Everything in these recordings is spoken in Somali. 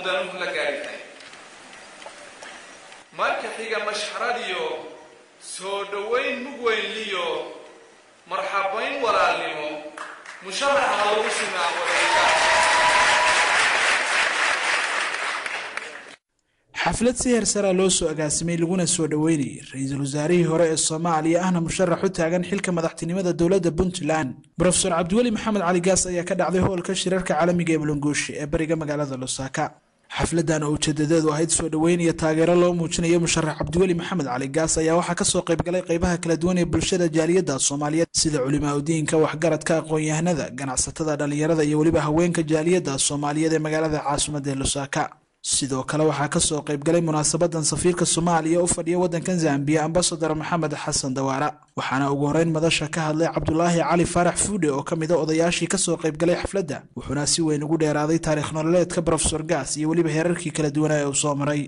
mudanuhu la gaartay marka xiga mashxaradiyo soo dhaweyn mugweyn liyo marxabayn walaalnimo musharaxa lagu simaa wadayga xaflad si heersara loo soo agaasimay laguna soo dhaweynay ra'iisul wasaarihii hore ee Soomaaliya ahna musharax u taagan xilka madaxtinimada dawladda Puntland Professor Cabdiweli Maxamed Cali Gaas ayaa ka dhacday hoolka shirarka caalamiga ee Bulangooshi ee bariga magaalada Lusaka xafladan oo ujeedadeedu ahayd soo dhaweyn iyo taageero loo muujinayo musharax Cabdiweli Maxamed Cali Gaas ayaa waxa ka soo qayb galay qaybaha kala duwan ee bulshada jaaliyadda Soomaaliyeed sida culimada diinka waxgaradka aqoon-yahanada ganacsatada dhalinyarada iyo waliba haweenka jaaliyadda Soomaaliyeed ee magaalada caasimadda Lusaka sidoo kale waxa ka soo qayb galay munaasabadan safiirka Soomaaliya oo fadhiya wadankan Zambia ambassador Maxamed Xasan Dawaara waxaana ugu horeyn madasha ka hadlay Cabdullaahi Cali Farax Fuude oo kamid ah odayaashii ka soo qayb galay xafladda wuxuuna si weyn ugu dheeraaday taariikh nololeedka Professor Gaas iyo waliba heerarkii kala duwan ee uu soo maray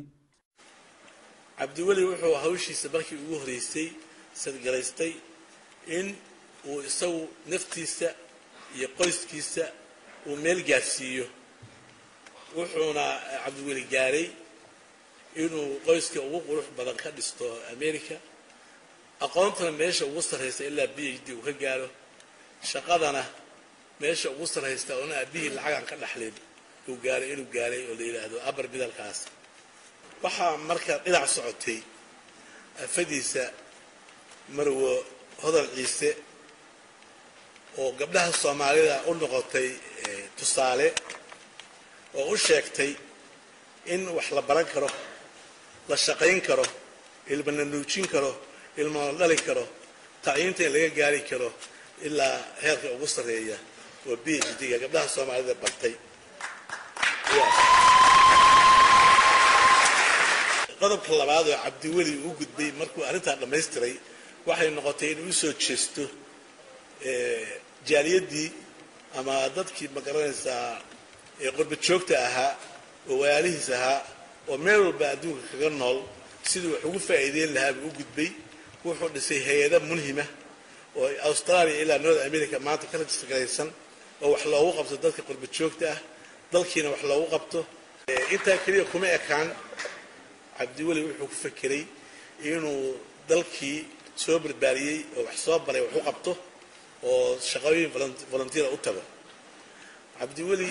Cabdiweli wuxuu hawshiisa markii ugu horeysay sadgalaystay in uu isagu naftiisa iyo qoyskiisa uu meel gaarsiiyo wuxuuna Cabdiweli gaaray inuu qoyska ugu qurux badan ka dhisto America aqoontana meesha ugu sareysa ilaa PhD uu ka gaaro shaqadana meesha ugu sareysa oo aabihii lacag ka dhaxleen uu gaaray oo la yiraahdo abar bidalkaas waxa marka dhinac socotay afadiisa marwo hodal ciise oo gabdhaha Soomaalida u noqotay tusaale oo u sheegtay in wax la baran karo la shaqayn karo ilmana nuujin karo ilmana dhalin karo taayinta laga gaari karo ilaa heerka ugu sareeya oo PhD-ga gabdhaha Soomaalida bartay qodobka labaad oo Cabdiweli uu gudbay markuu arrinta dhameystiray waxay noqotay inuu soo jeesto jaaliyadii ama dadkii magaranaysa ee qurba joogta ahaa oo walaalihiis ahaa oo meel walba adduunka kaga nool sidii wax ugu faa'iideyn lahaa uu gudbay wuxuu dhisay hay'ado muhiima oo Australia ilaa North America maanta ka rajistaraysan oo wax loogu qabto dadka qurba joogta ah dalkiina wax loogu qabto inta kaliya kuma ekaan Cabdiweli wuxuu ku fakiray inuu dalkii soo barbaariyay oo wax soo baray wax u qabto oo shaqooyin volunteer u tago Cabdiweli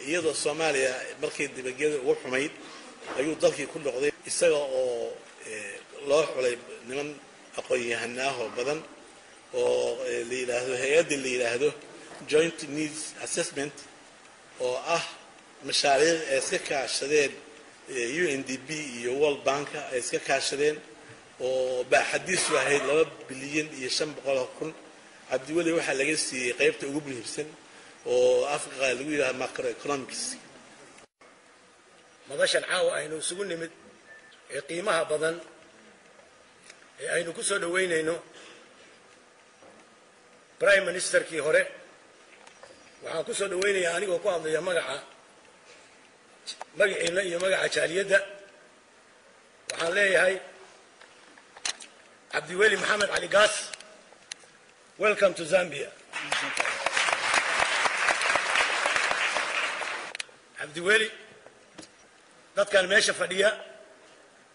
iyadoo Soomaaliya markii dibadgeeda ugu xumayd ayuu dalkii ku noqday isaga oo loo xulay niman aqoon-yahano badan oo la yiraahdo hay'adda la yiraahdo Joint Needs Assessment oo ah mashaariic ay iska kaashadeen UNDP iyo World Bank ay iska kaashadeen oo baaxadiisu ahayd 2 bilyan iyo 500 kun Cabdiweli waxa laga siiyay qaybta ugu muhiimsan oo Afrika lagu yiraahdo macroeconomics madashan caawa aynu isugu nimid ee qiimaha badan ee aynu ku soo dhaweynayno Prime Ministerkii hore waxaan ku soo dhaweynayaa anigoo ku hadlaya magaciina iyo magaca jaaliyadda waxaan leeyahay Cabdiweli Maxamed Cali Gaas welcome to Zambia Cabdiweli dadkan meesha fadhiya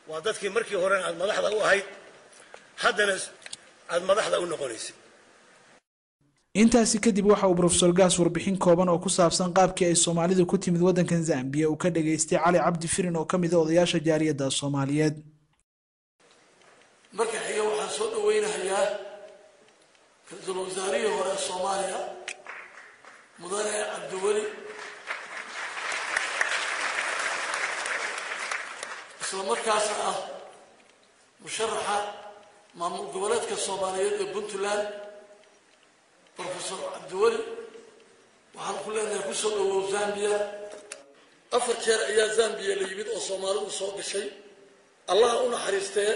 waa dadkii markii hore aad madaxda u ahayd haddana aad madaxda u noqonaysay intaasi kadib waxa uu Professor Gaas warbixin kooban oo ku saabsan qaabkii ay Soomaalidu ku timid wadankan Zambia uu ka dhageystay Cali Cabdi Firin oo kamid ah odayaasha jaaliyadda Soomaaliyeed marka xiga waxaan soo dhaweynayaa ra'iisul wasaarihii hore Soomaaliya mudane Cabdiweli isla markaasna ah musharaxa maamul goboleedka Soomaaliyeed ee Puntland Professor Cabdiweli waxaan ku leenahay ku soo dhawow Zambia afar jeer ayaa Zambia la yimid oo Soomaalidu soo gashay Allah u naxariistay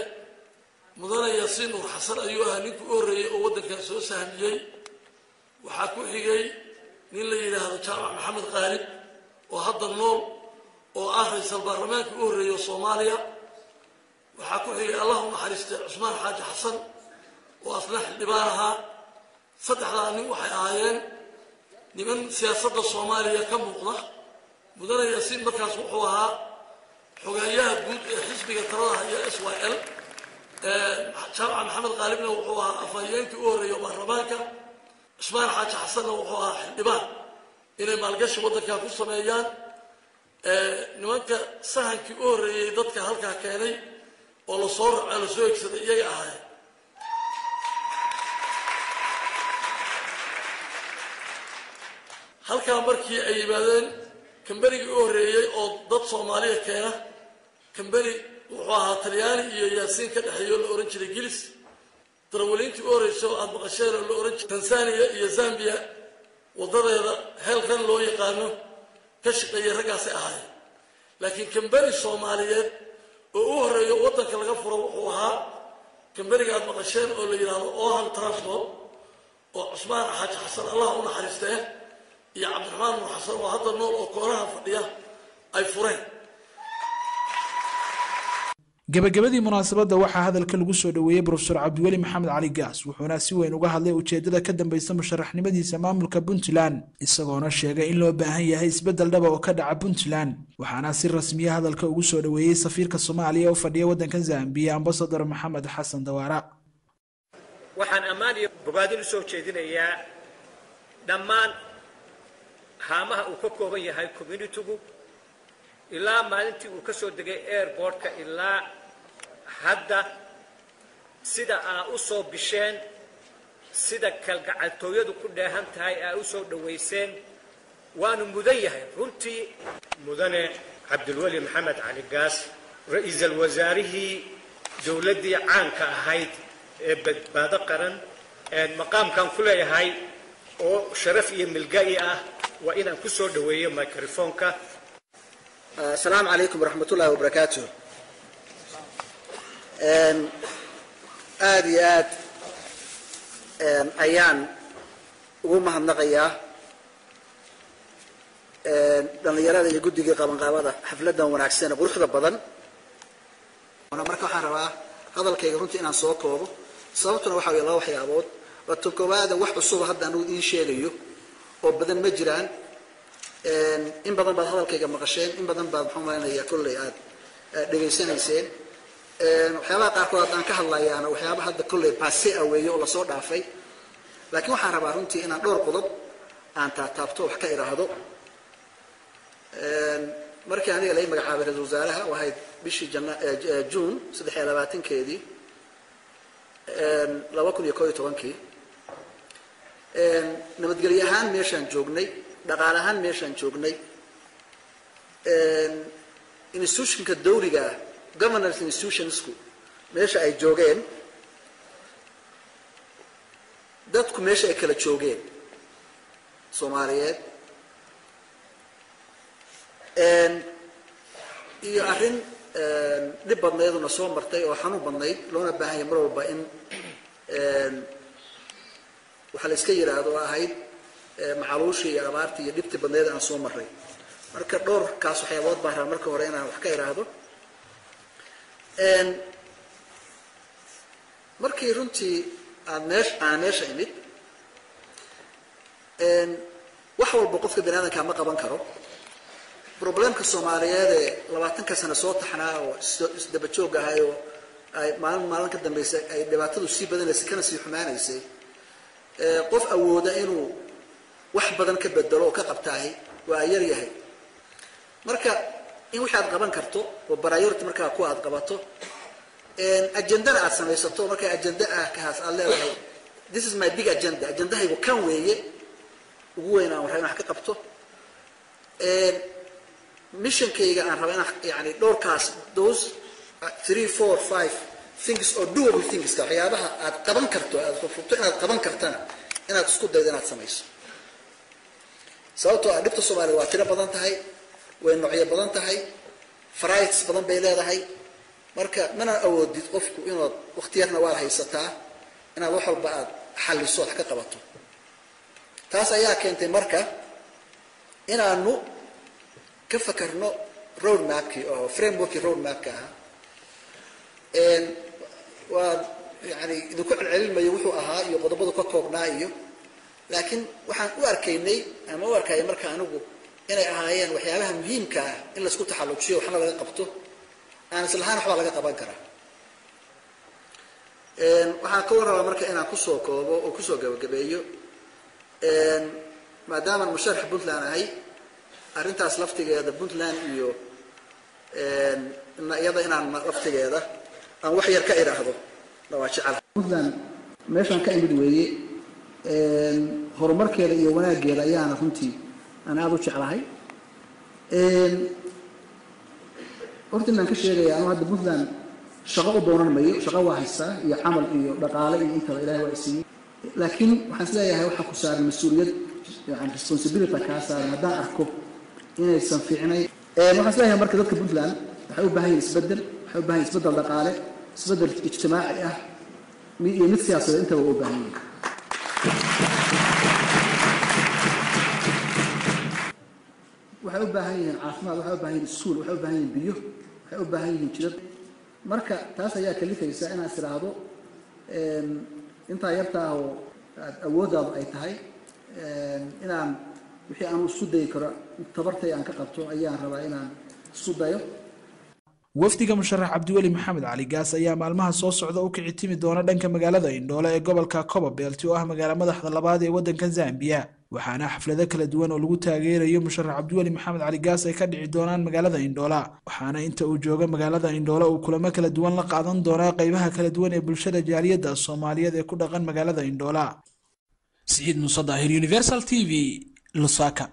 mudane Yaasiin Nuur Xasan ayuu ahaa ninkii u horeeyay oo wadankan soo sahamiyay waxaa ku xigay nin la yiraahdo Jaamac Maxamed Qaalib oo hadda nool oo ah ra'iisul baarlamaanka u horeeyay Soomaaliya waxaa ku xigay Allah u naxariistay Cusmaan Xaaji Xasan oo asna xildhibaanaha saddexdaa nin waxay ahaayeen niman siyaasadda Soomaaliya ka muuqda mudane yaasiin markaas wuxuu ahaa xogeeyaha guud ee xisbiga talada haya SYL jaamaca maxamed qaalibna wuxuu ahaa afhayeenkii u horreeyay baarlamaanka cusmaan xaaji xasanna wuxuu ahaa xildhibaan inay maalgashi waddankaa ku sameeyaan nimanka sahankii u horreeyey dadka halkaa keenay oo lasoo racay lasoo egsaday iyaga ahaayeen halkaa markii ay yimaadeen kambanigii u horreeyey oo dad soomaaliya keena kambani wuxuu ahaa talyaani iyo yaasiin ka dhexeeyo la ohan jiray gilis darawaliintii u horreysay oo aada maqasheen oo la ohan jiray tanzania iyo zambia waddadeeda heelkan loo yaqaano ka shaqeeyay raggaasay ahaayeen laakiin kambani soomaaliyeed oo u horreeyo waddanka laga furo wuxuu ahaa kambaniga aada maqasheen oo la yidhaahdo ohan transport oo cusmaan xaaji xasan allah u naxariistee iyo cabdiraxmaan nur xasan oo hadda nool oo koonaha fadhiya ay fureen gabagabadii munaasabadda waxaa hadalka lagu soo dhaweeyey professor cabdiweli maxamed cali gaas wuxuuna si weyn uga hadlay ujeedada ka dambaysa musharaxnimadiisa maamulka Puntland isagoona sheegay in loo baahan yahay isbedel dhab oo ka dhaca Puntland waxaana si rasmi ah hadalka ugu soo dhaweeyey safiirka Soomaaliya oo fadhiya waddanka Zambia ambassador Maxamed Xasan Dawaara waxaan ammaan iyo bogaadin soo jeedinayaa dhammaan haamaha uu ka kooban yahay community-gu ilaa maalintii uu ka soo degay airport-ka ilaa hadda sida ay u soo bisheen sida kalgacaltooyadu ku dheehan tahay ay u soo dhaweyseen waanu mudan yahay runtii mudane cabdulweli maxamed cali gaas ra'iisul wasaarihii dowladdii caanka ahayd ee badbaado qaran maqaamkan ku leeyahay oo sharaf iyo milga'i ah waa inaan ku soo dhaweeyo microphone-ka السلام عليكم ورحمة الله وبركاته. آديات أيان وما هنقيا لأن يراد يجود دقيقة قبل قابضة حفلة ونعكسنا بروح بدن. أنا مركب حربا هذا الكي رنتي أنا صوته صوتنا وحوي الله وحي عبود وتبقى هذا واحد الصبح هذا إنه إنشاليو وبدن مجران in badan baad hadalkayga maqasheen in badan baad xumaynaya kulli aad dhageysanayseen waxyaabaha qaarkood aan ka hadlayaana waxyaabaha hadda kulli baasi aweeyo oo la soo dhaafay laakiin waxaan rabaa runtii inaan dhowr qodob aan taabto wax ka iraahdo markii aniga la magacaabay ra'iisul wasaaraha waxay bishii June 23keedii 2011 nabadgelyo ahaan meeshaan joognay dhaqaale ahaan meeshaan joognay institutionka dawliga governance institutionsku meesha ay joogeen dadku meesha ay kala joogeen Soomaaliyeed iyo arrin dib badneeduna soo martay oo xanuun badneyd loona baahan yahay mar walba in waxa la iska yiraahdo ahayd macaluushii iyo abaartii iyo dhibtii badneed aan soo maray marka dhowr kaas waxyaabood baan rabaa marka hore inaan wax ka iraahdo markii runtii aan meesha imid wax walba qofka bini'aadanka ma qaban karo problemka Soomaaliyeed ee 20 sano soo taxnaa oo isdaba joog ahay oo ay maalin ka dambeysay ay dhibaatadu si badan kana sii xumaanaysay qof awooda inuu wax badan ka bedelo oo ka qabtaahay waa yar yahay marka in waxa aad qaban karto oo priority marka ku aad qabato agenda aad samaysato marka agenda ah kaas aad leedahay this is my big agenda haygu kan weeye ugu weyn aan wax ka qabto mission kayga aan rabaa inaan yani dhowrkaas those 3 4 5 things or doable things waxyaabaha aad qaban karto aad furto inaad qaban kartana inaad isku daydo inaad samayso sababtoo ah dhibta Soomaaliya waa tiro badan tahay way noocyo badan tahay varieties badan bay leedahay marka mana awoodid qofku inuu waqtiyarna waa haysataa inaad wax walba aad xalliso wax ka qabato taas ayaa keentay marka inaanu ka fakarno road map-ki oo framework-ki road map-ka ah waa yani idinku celcelinmayo wuxuu ahaa iyo qodobadu ka koobnaa iyo laakiin waxaan u arkaynay ama u arkay marka anigu inay ahaayeen waxyaabaha muhiimka ah in la isku taxallujiyo waxna laga qabto aan islahaan waxba laga qaban karaa waxaan ka warrabaa marka inaan kusoo koobo oo kusoo gabagabeeyo maadaama musharax puntland ahay arrintaas laftigeeda puntland iyo iyada inaan laftigeeda aan wax yar ka idhaahdo waa jecel puntland meeshaan ka imid weeye horumarkeeda iyo wanaaggeeda ayaana runtii aan aada u jeclahay horta inaan ka sheegaya anu hadda puntland shaqo u doonan mayo shaqo waa haystaa iyo camal iyo dhaqaale iyo intaba ilahay waa isiiyey laakiin waxaan isleeyahay waxaa ku saaran mas-uuliyad yani responsibility kaa saaran haddaan arko inaysan fiicnay waxaan isleeyahay marka dadka puntland waxay u baahan yihin isbedel waxay u baahan yihin isbedel dhaqaale isbedel ijtimaaci ah iyo mid siyaasadeed intaba waa u baahan yihin waxay u baahan yihiin caafimaad waxay u baahan yihin iskuul waxay u baahan yihin biyo waxay u baahan yihiin jidad marka taas ayaa kalifaysa inaan isiraahdo intaa yartaa oo awooddaadu ay tahay inaan wixii aanu isku dayi karo tabartay aan ka qabto ayaan rabaa inaan isku dayo wafdiga musharax cabdiweli maxamed cali gaas ayaa maalmaha soo socda u kici timi doona dhanka magaalada indhoole ee gobolka Copperbelt oo ah magaala madaxda labaad ee wadanka Zambia waxaana xaflado kala duwan oo lagu taageerayo musharax cabdiweli maxamed cali gaas ay ka dhici doonaan magaalada indhoole waxaana inta uu joogo magaalada indhoole uu kulamo kala duwan la qaadan doona qaybaha kala duwan ee bulshada jaaliyadda Soomaaliyeed ee ku dhaqan magaalada indhoole Saciid Musa Daahir Universal TV Lusaka